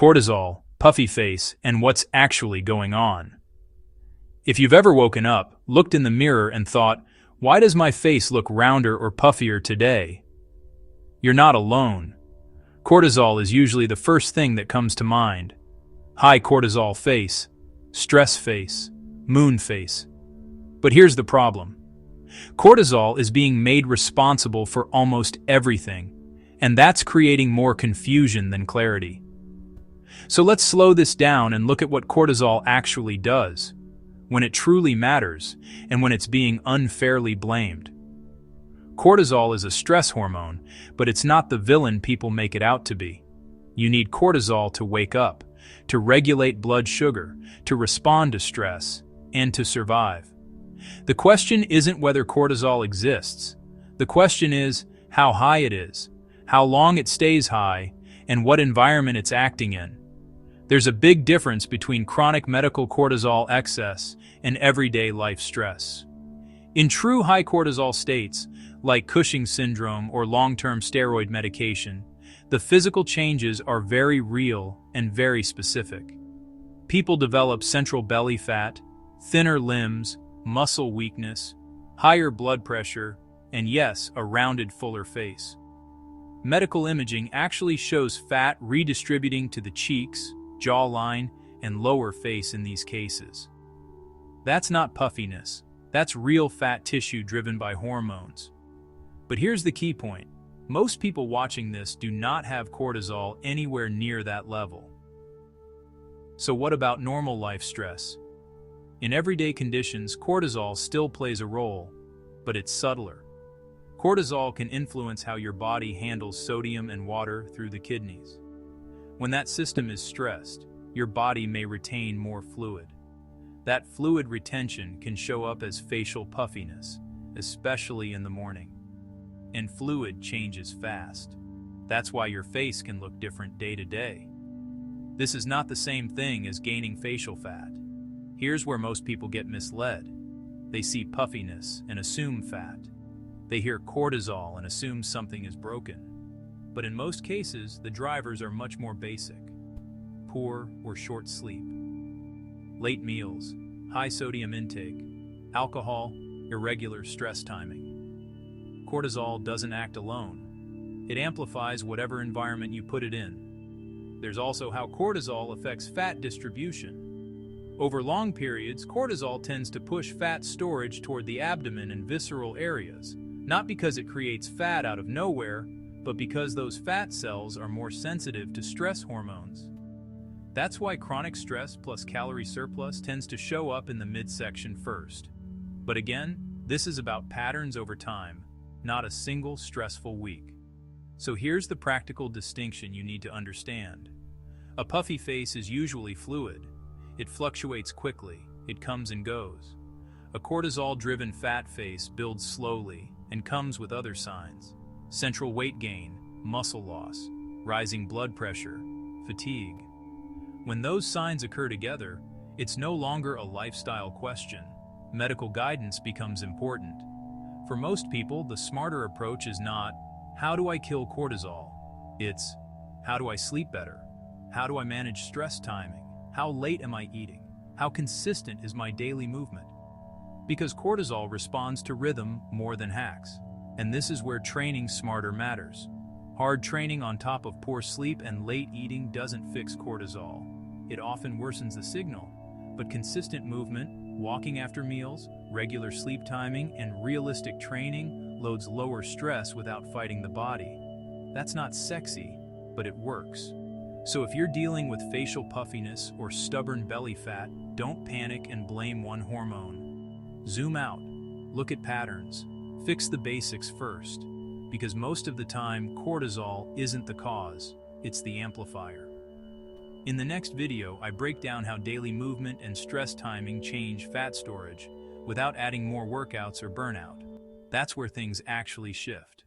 cortisol, puffy face, and what's actually going on. If you've ever woken up, looked in the mirror and thought, why does my face look rounder or puffier today? You're not alone. Cortisol is usually the first thing that comes to mind. High cortisol face, stress face, moon face. But here's the problem. Cortisol is being made responsible for almost everything, and that's creating more confusion than clarity. So let's slow this down and look at what cortisol actually does, when it truly matters, and when it's being unfairly blamed. Cortisol is a stress hormone, but it's not the villain people make it out to be. You need cortisol to wake up, to regulate blood sugar, to respond to stress, and to survive. The question isn't whether cortisol exists. The question is how high it is, how long it stays high, and what environment it's acting in. There's a big difference between chronic medical cortisol excess and everyday life stress. In true high cortisol states, like Cushing's syndrome or long-term steroid medication, the physical changes are very real and very specific. People develop central belly fat, thinner limbs, muscle weakness, higher blood pressure, and yes, a rounded, fuller face. Medical imaging actually shows fat redistributing to the cheeks, jawline, and lower face in these cases. That's not puffiness. That's real fat tissue driven by hormones. But here's the key point. Most people watching this do not have cortisol anywhere near that level. So what about normal life stress? In everyday conditions, cortisol still plays a role, but it's subtler. Cortisol can influence how your body handles sodium and water through the kidneys. When that system is stressed, your body may retain more fluid. That fluid retention can show up as facial puffiness, especially in the morning. And fluid changes fast. That's why your face can look different day to day. This is not the same thing as gaining facial fat. Here's where most people get misled. They see puffiness and assume fat. They hear cortisol and assume something is broken. But in most cases, the drivers are much more basic. Poor or short sleep, late meals, high sodium intake, alcohol, irregular stress timing. Cortisol doesn't act alone. It amplifies whatever environment you put it in. There's also how cortisol affects fat distribution. Over long periods, cortisol tends to push fat storage toward the abdomen and visceral areas, not because it creates fat out of nowhere, but because those fat cells are more sensitive to stress hormones. That's why chronic stress plus calorie surplus tends to show up in the midsection first. But again, this is about patterns over time, not a single stressful week. So here's the practical distinction you need to understand. A puffy face is usually fluid. It fluctuates quickly. It comes and goes. A cortisol-driven fat face builds slowly and comes with other signs: central weight gain, muscle loss, rising blood pressure, fatigue. When those signs occur together, it's no longer a lifestyle question. Medical guidance becomes important. For most people, the smarter approach is not, how do I kill cortisol? It's, how do I sleep better? How do I manage stress timing? How late am I eating? How consistent is my daily movement? Because cortisol responds to rhythm more than hacks. And this is where training smarter matters. Hard training on top of poor sleep and late eating doesn't fix cortisol. It often worsens the signal. But consistent movement, walking after meals, regular sleep timing, and realistic training loads lower stress without fighting the body. That's not sexy, but it works. So if you're dealing with facial puffiness or stubborn belly fat, don't panic and blame one hormone. Zoom out, look at patterns, fix the basics first, because most of the time cortisol isn't the cause, it's the amplifier. In the next video, I break down how daily movement and stress timing change fat storage without adding more workouts or burnout. That's where things actually shift.